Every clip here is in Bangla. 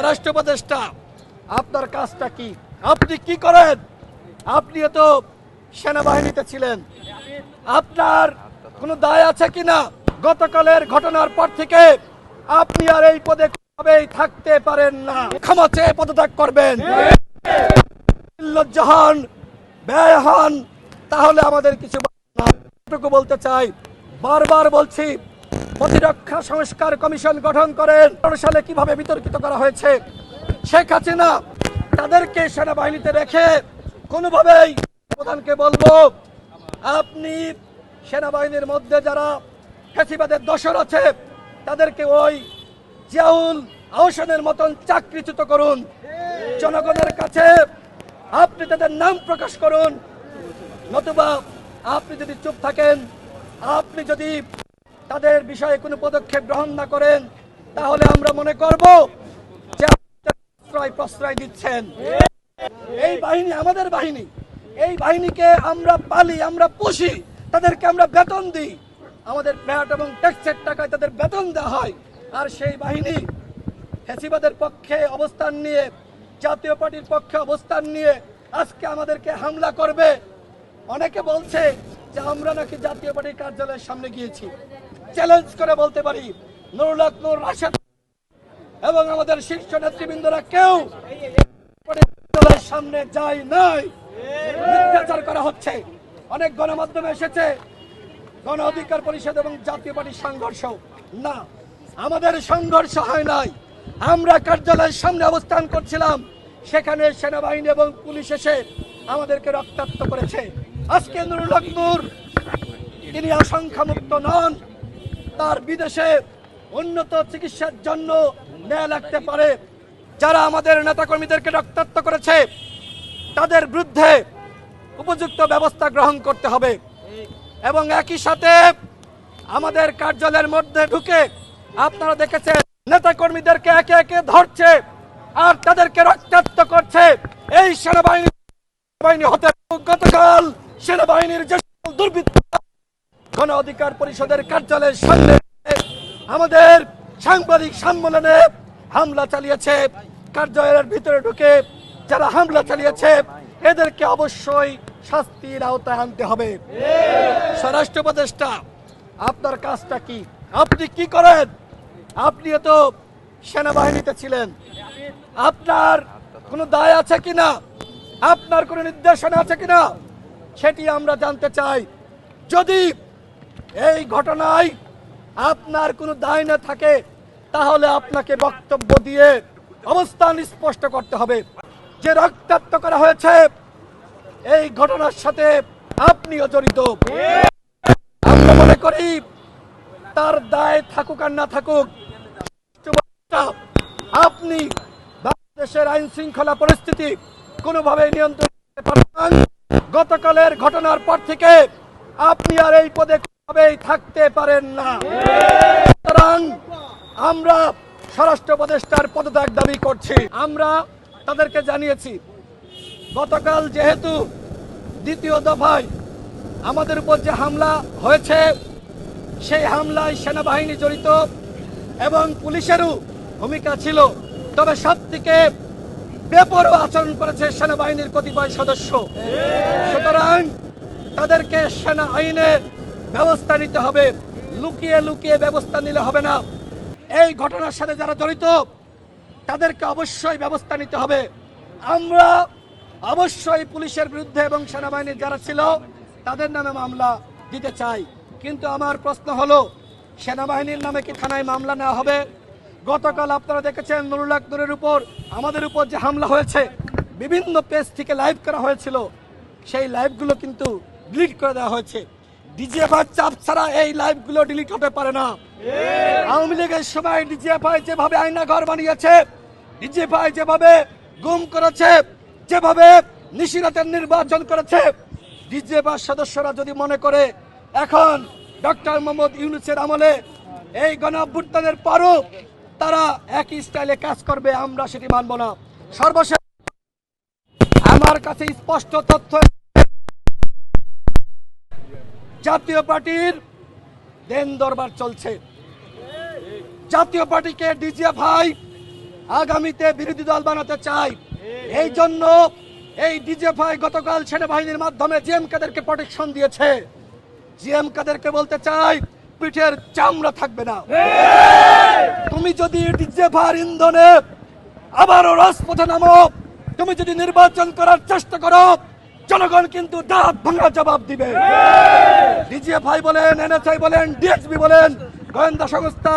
স্বরাষ্ট্র উপদেষ্টা, আপনার কাজটা কি? আপনি কি করেন? আপনি তো সেনাবাহিনীতে ছিলেন, আপনার কোনো দায় আছে কিনা? গতকালের ঘটনার পর থেকে আপনি আর এই পদে কোনোভাবেই থাকতে পারেন না। ক্ষমা চেয়ে পদত্যাগ করবেন। লজ্জা হন, ব্যয় হন, তাহলে আমাদের কিছু বলতে চাই। বারবার বলছি, প্রতিরক্ষা সংস্কার কমিশন গঠন করেন। ১৮ সালে কিভাবে বিতর্কিত করা হয়েছে, শেখ হাসিনা তাদেরকে সেনাবাহিনীতে রেখে কোনোভাবেই প্রধানকে বলবো, আপনি সেনাবাহিনীর মধ্যে যারা ফ্যাসিবাদের দোসর আছে তাদেরকে ওই জিয়াউল আহসানের মতন চাকরিচ্যুত করুন। জনগণের কাছে আপনি তাদের নাম প্রকাশ করুন। নতুবা আপনি যদি চুপ থাকেন, আপনি যদি তাদের বিষয়ে কোনো পদক্ষেপ গ্রহণ না করেন, তাহলে আমরা মনে করব যে প্রশ্রয় দিচ্ছেন। এই বাহিনী আমাদের বাহিনী, এই বাহিনীকে আমরা পালি, আমরা পুষি, তাদেরকে আমরা বেতন দিই, আমাদের ভ্যাট এবং ট্যাক্সের টাকায় তাদের বেতন দেওয়া হয়। আর সেই বাহিনী ফ্যাসিবাদের পক্ষে অবস্থান নিয়ে, জাতীয় পার্টির পক্ষে অবস্থান নিয়ে আজকে আমাদেরকে হামলা করবে। অনেকে বলছে যে আমরা নাকি জাতীয় পার্টির কার্যালয়ের সামনে গিয়েছি। চ্যালেঞ্জ করে বলতে পারি, নুরুল হক নূর রাশেদ এবং আমাদের শীর্ষ নেতৃবৃন্দরা কেউ কার্যালয়ের সামনে যায় নাই। মিথ্যাচার করা হচ্ছে। অনেক গণমাধ্যমে এসেছে গণ অধিকার পরিষদ এবং জাতীয় পার্টির সংঘর্ষ। না, আমাদের সংঘর্ষ হয় নাই। আমরা কার্যালয়ের সামনে অবস্থান করছিলাম, সেখানে সেনাবাহিনী এবং পুলিশ এসে আমাদেরকে রক্তাক্ত করেছে। আজকে নুরুল হক নূর তিনি আশঙ্কামুক্ত নন, তার বিদেশে উন্নত চিকিৎসার জন্য নেওয়া লাগতে পারে। যারা আমাদের নেতাকর্মীদেরকে রক্তাক্ত করেছে তাদের বিরুদ্ধে উপযুক্ত ব্যবস্থা গ্রহণ করতে হবে। এবং একই সাথে আমাদের কার্যালয়ের মধ্যে ঢুকে আপনারা দেখেছেন নেতাকর্মীদেরকে একে একে ধরছে আর তাদেরকে রক্তাক্ত করছে। এই সেনাবাহিনী হতে গতকাল সেনাবাহিনীর যে দুর্বৃত্ত গণ অধিকার পরিষদের কার্যালয়ের সামনে আমাদের সাংবাদিক সম্মেলনে হামলা চালিয়েছে। কার্যালয়ের ভিতরে ঢুকে যারা হামলা চালিয়েছে এদেরকে অবশ্যই শাস্তির আওতায় আনতে হবে। স্বরাষ্ট্র উপদেষ্টা, আপনার কাজটা কি? আপনি কি করেন? আপনি তো সেনাবাহিনীতে ছিলেন, আপনার কোনো দায় আছে কিনা? আপনার কোনো নির্দেশনা আছে কিনা সেটি আমরা জানতে চাই। যদি এই ঘটনায় আপনার কোনো দায় না থাকে তাহলে আপনাকে বক্তব্য দিয়ে অবস্থান স্পষ্ট করতে হবে। যে রক্তাক্ত করা হয়েছে এই ঘটনার সাথে আপনিও জড়িত। আমরা মনে করি তার দায় থাকুক আর না থাকুক, আপনি বাংলাদেশের আইন শৃঙ্খলা পরিস্থিতি কোনোভাবে নিয়ন্ত্রণ করতে পারেন। গতকালের ঘটনার পর থেকে আপনি আর এই পদে কোনোভাবেই থাকতে পারেন না। সুতরাং আমরা স্বরাষ্ট্র উপদেষ্টার পদত্যাগ দাবি করছি। আমরা তাদেরকে জানিয়েছি গতকাল যেহেতু দ্বিতীয় দফায় আমাদের উপর যে হামলা হয়েছে সেই হামলায় সেনাবাহিনী জড়িত এবং পুলিশেরও ভূমিকা ছিল, তবে সব থেকে বেপরোয়া আচরণ করেছে সেনাবাহিনীর কতিপয় সদস্য। সুতরাং তাদেরকে সেনা আইনে ব্যবস্থা নিতে হবে, লুকিয়ে লুকিয়ে ব্যবস্থা নিলে হবে না। এই ঘটনার সাথে যারা জড়িত তাদেরকে অবশ্যই ব্যবস্থা নিতে হবে। আমরা অবশ্যই পুলিশের বিরুদ্ধে এবং সেনাবাহিনীর যারা ছিল তাদের নামে মামলা দিতে চাই। কিন্তু আমার প্রশ্ন হলো, সেনাবাহিনীর নামে কি থানায় মামলা নেওয়া হবে? গতকাল আপনারা দেখেছেন নুরুল হক নূরের উপর আমাদের উপর যে হামলা হয়েছে, বিভিন্ন পেজ থেকে লাইভ করা হয়েছিল, সেই লাইভগুলো কিন্তু ডিলিট করে দেওয়া হয়েছে। ডিজিএফআই চাপ ছাড়া এই লাইভগুলো ডিলিট হতে পারে না। আওয়ামী লীগের সময় ডিজিএফআই যেভাবে আয়না ঘর বানিয়েছে, ডিজিএফআই যেভাবে গুম করেছে, যেভাবে নিশিরাতের নির্বাচন করেছে, ডিজিএফআই সদস্যরা যদি মনে করে এখন ডক্টর মোহাম্মদ ইউনূসের আমলে এই গণ অভ্যুত্থানের পরও তারা একই স্টাইলে কাজ করবে, আমরা সেটি মানব না। সর্বশেষ আমার কাছে স্পষ্ট তথ্য, জাতীয় পার্টির দেন দরবার চলছে। জাতীয় পার্টিকে ডিজিএফআই আগামীতে বিরোধী দল বানাতে চায়। এই জন্য এই ডিজিএফআই গতকাল সেনাবাহিনীর মাধ্যমে জিএম কাদেরকে প্রোটেকশন দিয়েছে। জিএম কাদেরকে বলতে চাই, পিঠের চামড়া থাকবে না। তুমি যদি ডিজিএফআই ইন্ধনে আবারও রাজপথে নামো, তুমি যদি নির্বাচন করার চেষ্টা করো, জনগণ কিন্তু দাঁত ভাঙা জবাব দিবে। ডিজিএফআই বলেন, এনএসআই বলেন, ডিএসবি বলেন, গোয়েন্দা সংস্থা,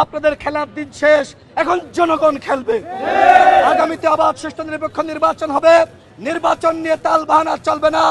আপনাদের খেলার দিন শেষ, এখন জনগণ খেলবে। আগামীতে আবার সুষ্ঠু নিরপেক্ষ নির্বাচন হবে। নির্বাচন নিয়ে তাল বাহানা চলবে না।